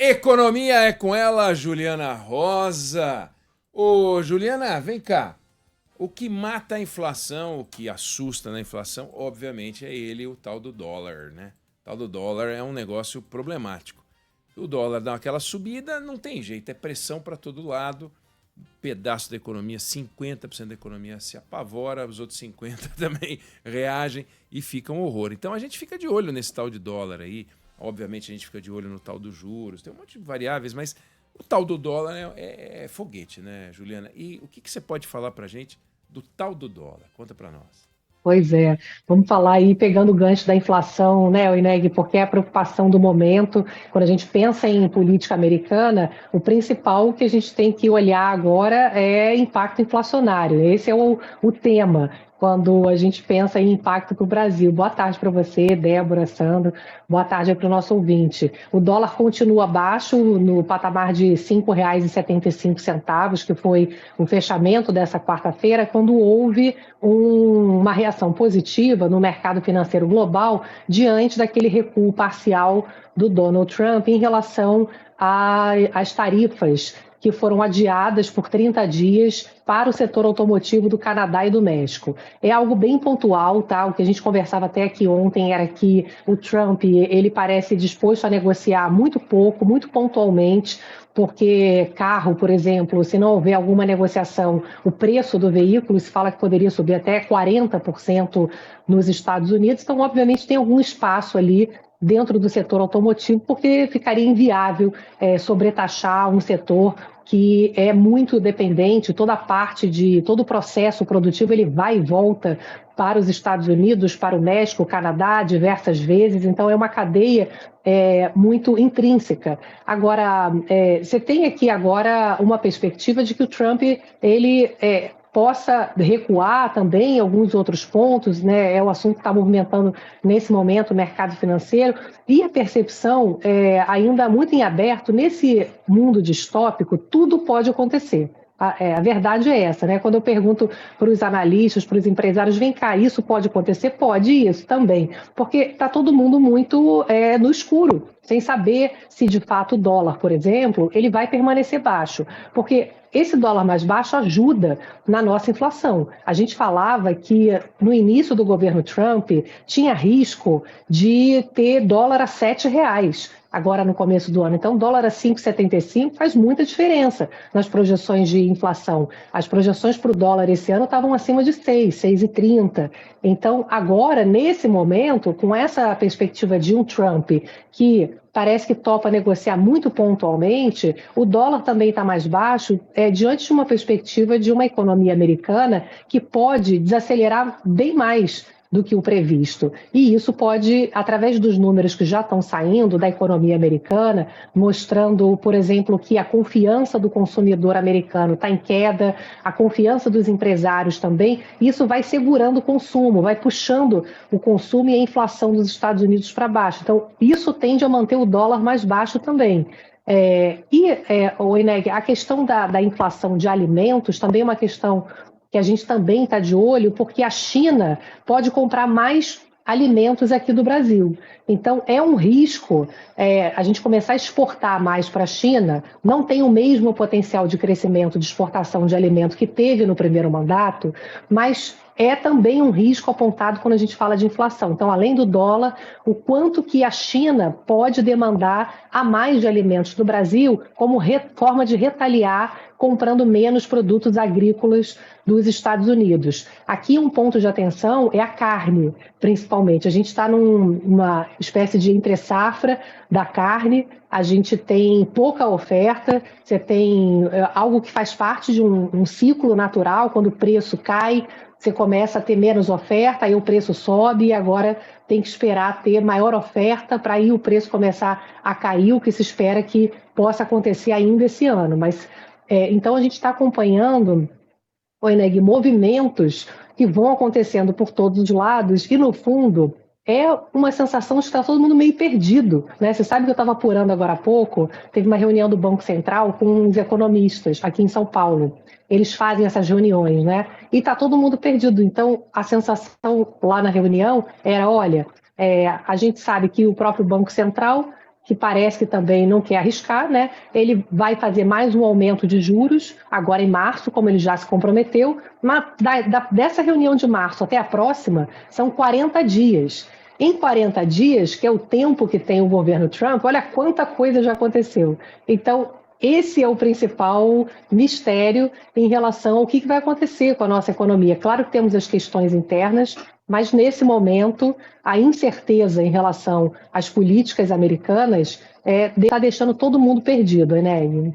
Economia é com ela, Juliana Rosa. Ô, Juliana, vem cá. O que mata a inflação, o que assusta na inflação, obviamente é ele, o tal do dólar, né? O tal do dólar é um negócio problemático. O dólar dá aquela subida, não tem jeito, é pressão para todo lado. Um pedaço da economia, 50% da economia se apavora, os outros 50% também reagem e fica um horror. Então a gente fica de olho nesse tal de dólar aí. Obviamente a gente fica de olho no tal dos juros, tem um monte de variáveis, mas o tal do dólar é foguete, né, Juliana? E o que você pode falar para a gente do tal do dólar? Conta para nós. Pois é, vamos falar aí pegando o gancho da inflação, né, Ineg, porque é a preocupação do momento. Quando a gente pensa em política americana, o principal que a gente tem que olhar agora é impacto inflacionário. Esse é o tema quando a gente pensa em impacto para o Brasil. Boa tarde para você, Débora, Sandro. Boa tarde para o nosso ouvinte. O dólar continua baixo no patamar de R$ 5,75, que foi o fechamento dessa quarta-feira, quando houve uma reação positiva no mercado financeiro global diante daquele recuo parcial do Donald Trump em relação às tarifas que foram adiadas por 30 dias para o setor automotivo do Canadá e do México. É algo bem pontual, tá? O que a gente conversava até aqui ontem era que o Trump, ele parece disposto a negociar muito pouco, muito pontualmente, porque carro, por exemplo, se não houver alguma negociação, o preço do veículo se fala que poderia subir até 40% nos Estados Unidos, então obviamente tem algum espaço ali dentro do setor automotivo, porque ficaria inviável sobretaxar um setor que é muito dependente, toda a parte de todo o processo produtivo ele vai e volta para os Estados Unidos, para o México, o Canadá, diversas vezes, então é uma cadeia muito intrínseca. Agora, você tem aqui agora uma perspectiva de que o Trump ele possa recuar também em alguns outros pontos, né? É o assunto que está movimentando nesse momento o mercado financeiro, e a percepção ainda muito em aberto, nesse mundo distópico, tudo pode acontecer. A verdade é essa, né? Quando eu pergunto para os analistas, para os empresários, vem cá, isso pode acontecer? Pode isso também, porque está todo mundo muito no escuro, sem saber se de fato o dólar, por exemplo, ele vai permanecer baixo, porque esse dólar mais baixo ajuda na nossa inflação. A gente falava que no início do governo Trump tinha risco de ter dólar a R$ 7 agora no começo do ano. Então, dólar a 5,75 faz muita diferença nas projeções de inflação. As projeções para o dólar esse ano estavam acima de 6,30. Então, agora, nesse momento, com essa perspectiva de um Trump que parece que topa negociar muito pontualmente, o dólar também está mais baixo, diante de uma perspectiva de uma economia americana que pode desacelerar bem mais do que o previsto. E isso pode, através dos números que já estão saindo da economia americana, mostrando, por exemplo, que a confiança do consumidor americano está em queda, a confiança dos empresários também, isso vai segurando o consumo, vai puxando o consumo e a inflação dos Estados Unidos para baixo. Então, isso tende a manter o dólar mais baixo também. Ineg, a questão da inflação de alimentos também é uma questão que a gente também está de olho, porque a China pode comprar mais alimentos aqui do Brasil. Então, é um risco a gente começar a exportar mais para a China, não tem o mesmo potencial de crescimento de exportação de alimento que teve no primeiro mandato, mas é também um risco apontado quando a gente fala de inflação. Então, além do dólar, o quanto que a China pode demandar a mais de alimentos do Brasil como forma de retaliar comprando menos produtos agrícolas dos Estados Unidos. Aqui um ponto de atenção é a carne, principalmente. A gente está numa espécie de entre-safra da carne, a gente tem pouca oferta, você tem algo que faz parte de um ciclo natural, quando o preço cai, você começa a ter menos oferta, aí o preço sobe e agora tem que esperar ter maior oferta para aí o preço começar a cair, o que se espera que possa acontecer ainda esse ano. Mas então a gente está acompanhando, Eneg, movimentos que vão acontecendo por todos os lados e, no fundo, é uma sensação de estar todo mundo meio perdido, né? Você sabe que eu estava apurando agora há pouco, teve uma reunião do Banco Central com os economistas aqui em São Paulo. Eles fazem essas reuniões, né? E está todo mundo perdido. Então, a sensação lá na reunião era, olha, a gente sabe que o próprio Banco Central que parece que também não quer arriscar, né? Ele vai fazer mais um aumento de juros, agora em março, como ele já se comprometeu, mas dessa reunião de março até a próxima, são 40 dias. Em 40 dias, que é o tempo que tem o governo Trump, olha quanta coisa já aconteceu. Então, esse é o principal mistério em relação ao que vai acontecer com a nossa economia. Claro que temos as questões internas, mas nesse momento a incerteza em relação às políticas americanas está deixando todo mundo perdido, né?